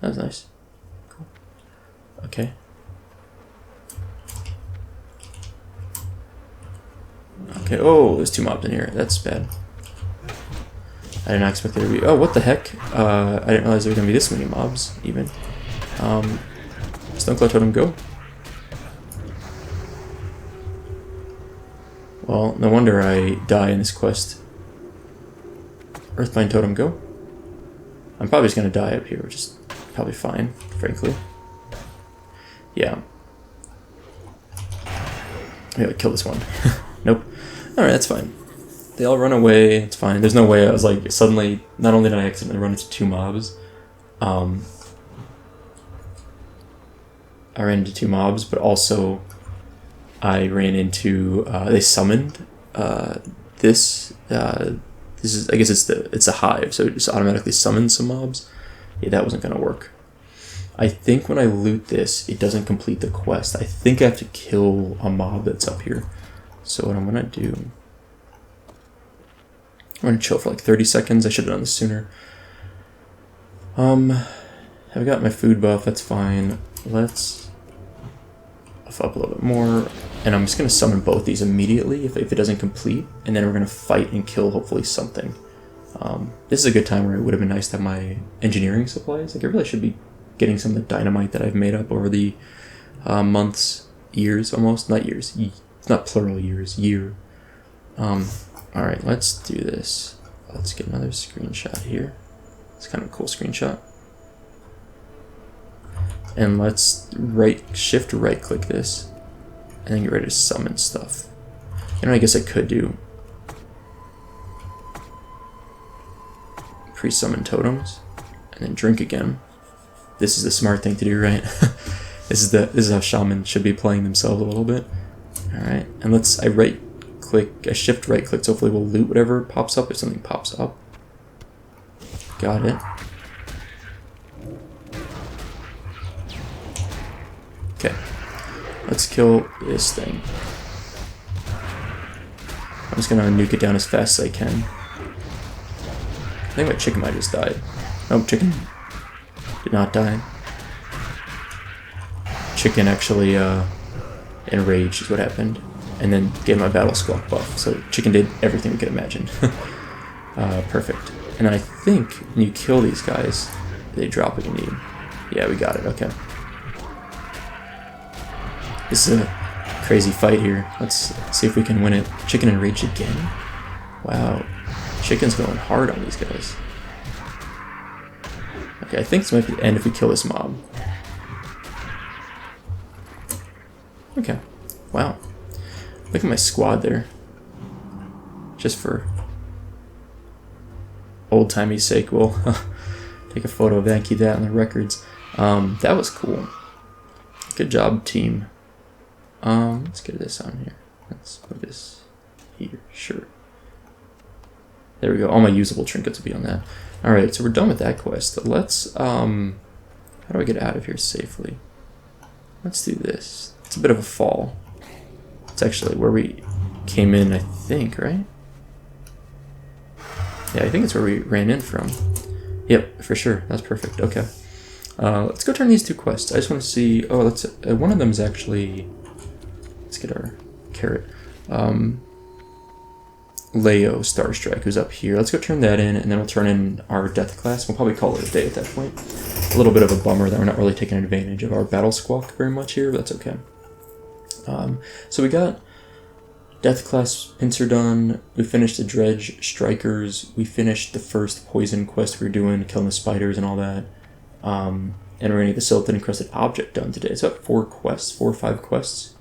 That was nice. Cool. Okay. Okay, oh, there's two mobs in here. That's bad. I did not expect there to be... Oh, what the heck? I didn't realize there were going to be this many mobs, even. Stoneclaw Totem, go. Well, no wonder I die in this quest. Earthbind Totem, go. I'm probably just going to die up here, which is probably fine, frankly. Yeah. Maybe I'll kill this one. Nope. Alright, that's fine. They all run away, it's fine. There's no way I was like, suddenly, not only did I accidentally run into two mobs, I ran into two mobs, but also I ran into, they summoned this is, I guess it's a hive, so it just automatically summons some mobs. Yeah, that wasn't going to work. I think when I loot this, it doesn't complete the quest. I think I have to kill a mob that's up here. So what I'm going to do, I'm going to chill for like 30 seconds. I should have done this sooner. I've got my food buff, that's fine. Let's buff up a little bit more. And I'm just going to summon both these immediately if it doesn't complete. And then we're going to fight and kill hopefully something. This is a good time where it would have been nice to have my engineering supplies. Like I really should be getting some of the dynamite that I've made up over the months, years almost. Not years. Not plural years, year. Alright, let's do this. Let's get another screenshot here. It's kind of a cool screenshot. And let's shift right click this. And then get ready to summon stuff. You know, I guess I could do pre-summon totems. And then drink again. This is the smart thing to do, right? This is how Shaman should be playing themselves a little bit. Alright, and I shift right click, so hopefully we'll loot whatever pops up if something pops up. Got it. Okay, let's kill this thing. I'm just gonna nuke it down as fast as I can. I think my chicken might have just died. Nope, chicken did not die. Chicken actually, enraged is what happened, and then gave my battle squawk buff. So chicken did everything we could imagine. Perfect. And then I think when you kill these guys, they drop what you need. Yeah, we got it. Okay. This is a crazy fight here. Let's see if we can win it. Chicken enraged again. Wow, chicken's going hard on these guys. Okay, I think this might be the end if we kill this mob. Okay. Wow. Look at my squad there. Just for old-timey sake, we'll take a photo of that and keep that on the records. That was cool. Good job, team. Let's get this on here. Let's put this here. Sure. There we go. All my usable trinkets will be on that. Alright, so we're done with that quest. Let's, how do I get out of here safely? Let's do this. It's a bit of a fall. It's actually where we came in, I think, right? Yeah, I think it's where we ran in from. Yep, for sure. That's perfect. Okay. Let's go turn these 2 quests. I just want to see... Oh, let's... one of them is actually... Let's get our carrot. Leo Starstrike, who's up here. Let's go turn that in, and then we'll turn in our death class. We'll probably call it a day at that point. A little bit of a bummer that we're not really taking advantage of our battle squawk very much here, but that's okay. So we got death class pincer done. We finished the dredge strikers. We finished the first poison quest we were doing, killing the spiders and all that. And we're gonna get the Silithus encrusted object done today. It's about 4 quests, 4 or 5 quests.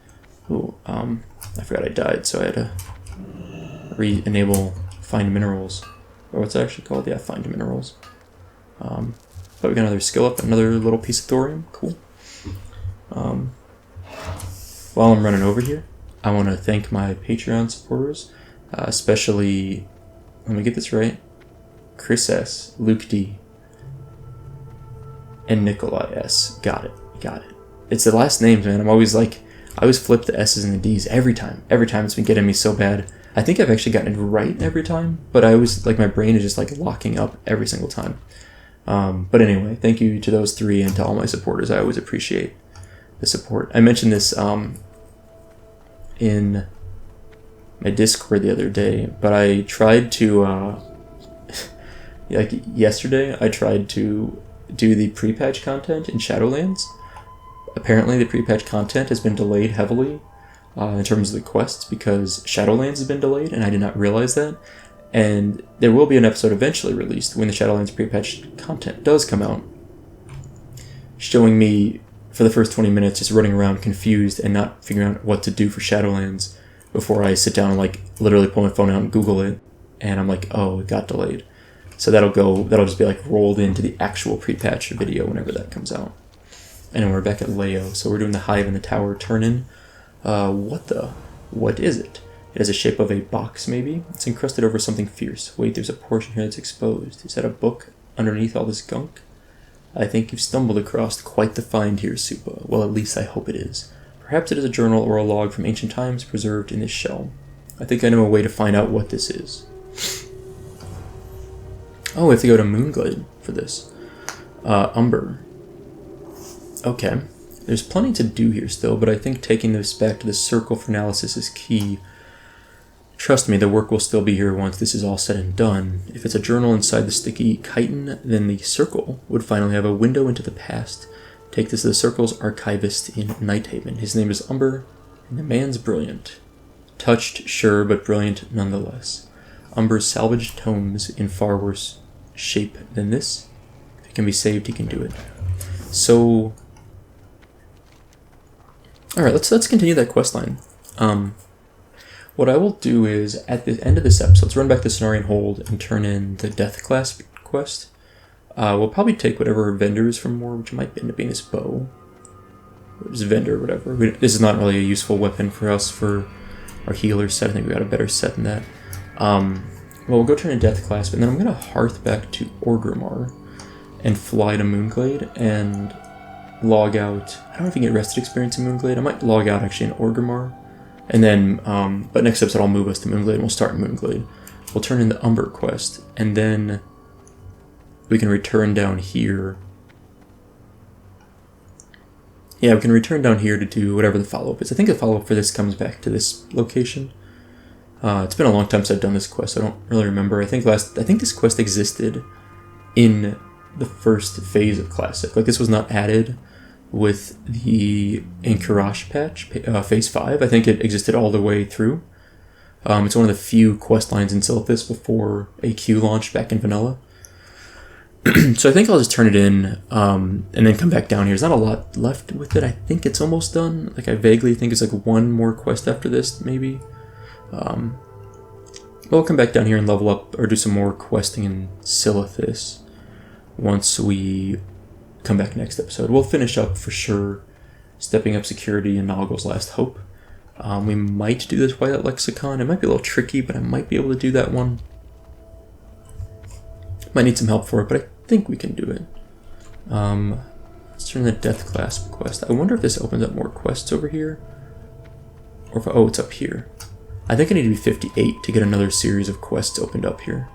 Ooh, I forgot I died, so I had to re-enable find minerals, or what's it actually called? Yeah, find minerals. But we got another skill up, another little piece of thorium. Cool. While I'm running over here, I want to thank my Patreon supporters, especially, let me get this right, Chris S, Luke D, and Nikolai S. Got it. It's the last names, man. I'm always like, I always flip the S's and the D's every time. It's been getting me so bad. I think I've actually gotten it right every time, but I always, like, my brain is just like locking up every single time. But anyway, thank you to those 3 and to all my supporters. I always appreciate the support. I mentioned this in my Discord the other day, but I tried to, like yesterday, I tried to do the pre-patch content in Shadowlands. Apparently the pre-patch content has been delayed heavily in terms of the quests because Shadowlands has been delayed, and I did not realize that. And there will be an episode eventually released when the Shadowlands pre-patch content does come out, showing me for the first 20 minutes just running around confused and not figuring out what to do for Shadowlands before I sit down and like literally pull my phone out and Google it, and I'm like, oh, it got delayed. So that'll just be like rolled into the actual pre-patch video whenever that comes out. And we're back at Leo, so we're doing the hive and the tower turn-in. What is it? It has the shape of a box, maybe? It's encrusted over something fierce. Wait, there's a portion here that's exposed. Is that a book underneath all this gunk? I think you've stumbled across quite the find here, Soupa. Well, at least I hope it is. Perhaps it is a journal or a log from ancient times preserved in this shell. I think I know a way to find out what this is. Oh, we have to go to Moonglade for this. Umber. Okay. There's plenty to do here still, but I think taking this back to the circle for analysis is key. Trust me, the work will still be here once this is all said and done. If it's a journal inside the sticky chitin, then the circle would finally have a window into the past. Take this to the circle's archivist in Nighthaven. His name is Umber, and the man's brilliant. Touched, sure, but brilliant nonetheless. Umber's salvaged tomes in far worse shape than this. If it can be saved, he can do it. So, alright, let's continue that quest line. What I will do is, at the end of this episode, let's run back to Cenarion Hold and turn in the Death Class quest. We'll probably take whatever vendors from more, which might end up being this bow. Or this vendor or whatever. This is not really a useful weapon for us for our healer set. I think we got a better set than that. Well, we'll go turn in Death Class, but then I'm going to hearth back to Orgrimmar and fly to Moonglade and log out. I don't know if you can get rested experience in Moonglade. I might log out actually in Orgrimmar. And then, but next episode I'll move us to Moonglade and we'll start in Moonglade. We'll turn in the Umber quest, and then we can return down here. Yeah, we can return down here to do whatever the follow-up is. I think the follow-up for this comes back to this location. It's been a long time since I've done this quest, so I don't really remember. I think this quest existed in the first phase of Classic. Like, this was not added with the Inkarash patch, phase 5. I think it existed all the way through. It's one of the few quest lines in Silithus before AQ launched back in vanilla. So I think I'll just turn it in and then come back down here. There's not a lot left with it. I think it's almost done. Like, I vaguely think it's like one more quest after this, maybe. We'll come back down here and level up or do some more questing in Silithus once we come back next episode. We'll finish up for sure stepping up security in Noggl's Last Hope. We might do this White Lexicon. It might be a little tricky, but I might be able to do that one. Might need some help for it, but I think we can do it. Let's turn the Death Clasp quest. I wonder if this opens up more quests over here. Or if, oh, it's up here. I think I need to be 58 to get another series of quests opened up here.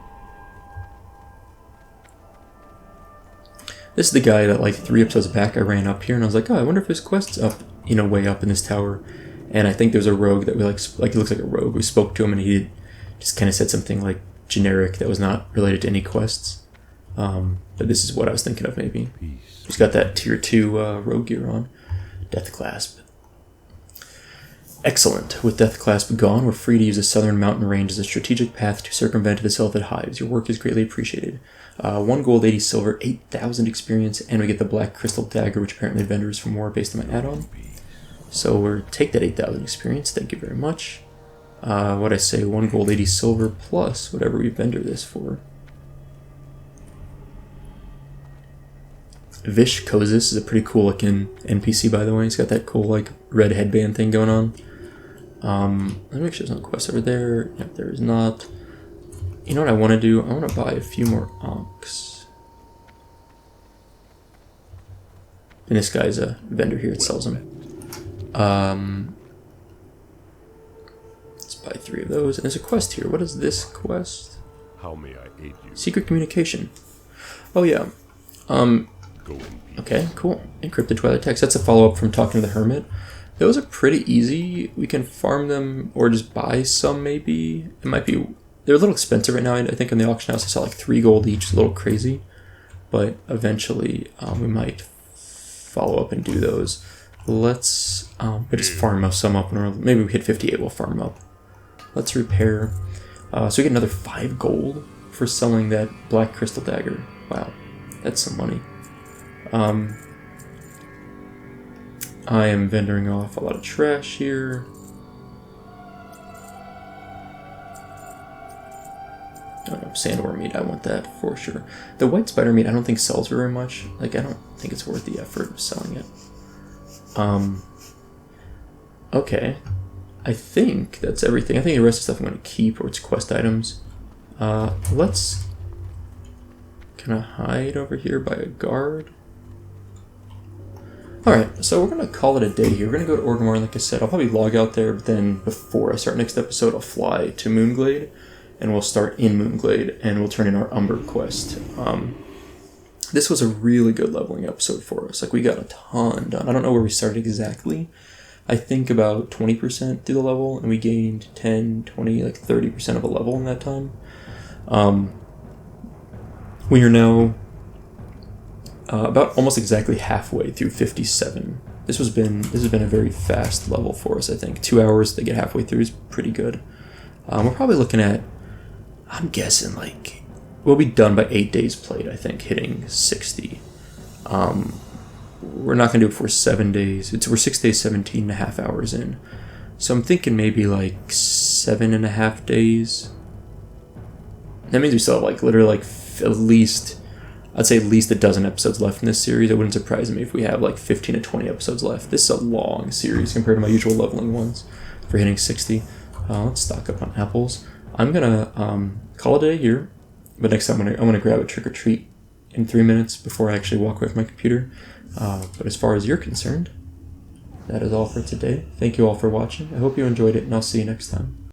This is the guy that like 3 episodes back I ran up here and I was like, oh, I wonder if his quest's up, you know, way up in this tower. And I think there's a rogue that we like he looks like a rogue. We spoke to him and he just kind of said something like generic that was not related to any quests. But this is what I was thinking of maybe. He's got that tier 2 rogue gear on. Death Clasp. Excellent. With Death Clasp gone, we're free to use the southern mountain range as a strategic path to circumvent the Silithus hives. Your work is greatly appreciated. 1 gold, 80 silver, 8,000 experience, and we get the black crystal dagger, which apparently vendors for more based on my add-on. So we'll take that 8,000 experience. Thank you very much. What I say, 1 gold, 80 silver, plus whatever we vendor this for. Vish Kozis is a pretty cool looking NPC, by the way. He's got that cool like red headband thing going on. Let me make sure there's no quest over there. Yep, there is not. You know what I want to do? I want to buy a few more Onks. And this guy's a vendor here that sells them. Let's buy 3 of those. And there's a quest here. What is this quest? How may I aid you? Secret communication. Oh yeah. Okay, cool. Encrypted Twilight text. That's a follow-up from talking to the Hermit. Those are pretty easy. We can farm them or just buy some maybe. It might be... They're a little expensive right now. I think in the auction house I saw like 3 gold each. It's a little crazy. But eventually we might follow up and do those. Let's just farm some up. Maybe we hit 58, we'll farm them up. Let's repair. So we get another 5 gold for selling that black crystal dagger. Wow, that's some money. I am vendoring off a lot of trash here. Oh no, sandworm meat, I want that for sure. The white spider meat I don't think sells very much. Like, I don't think it's worth the effort of selling it. Okay. I think that's everything. I think the rest of the stuff I'm going to keep, or it's quest items. Let's... Can I hide over here by a guard? Alright, so we're going to call it a day here. We're going to go to Orgrimmar, like I said. I'll probably log out there, but then before I start next episode, I'll fly to Moonglade, and we'll start in Moonglade, and we'll turn in our Umber quest. This was a really good leveling episode for us. Like, we got a ton done. I don't know where we started exactly. I think about 20% through the level, and we gained 10, 20, like 30% of a level in that time. We are now about almost exactly halfway through 57. This has been a very fast level for us, I think. 2 hours to get halfway through is pretty good. We're probably looking at, I'm guessing, like, we'll be done by 8 days played, I think, hitting 60. We're not going to do it for 7 days. We're 6 days, 17.5 hours in. So I'm thinking maybe like 7.5 days. That means we still have like literally like at least, I'd say at least a dozen episodes left in this series. It wouldn't surprise me if we have like 15 to 20 episodes left. This is a long series compared to my usual leveling ones for hitting 60. Let's stock up on apples. I'm going to call it a day here. But next time I'm gonna grab a trick or treat in 3 minutes before I actually walk away from my computer. But as far as you're concerned, that is all for today. Thank you all for watching. I hope you enjoyed it, and I'll see you next time.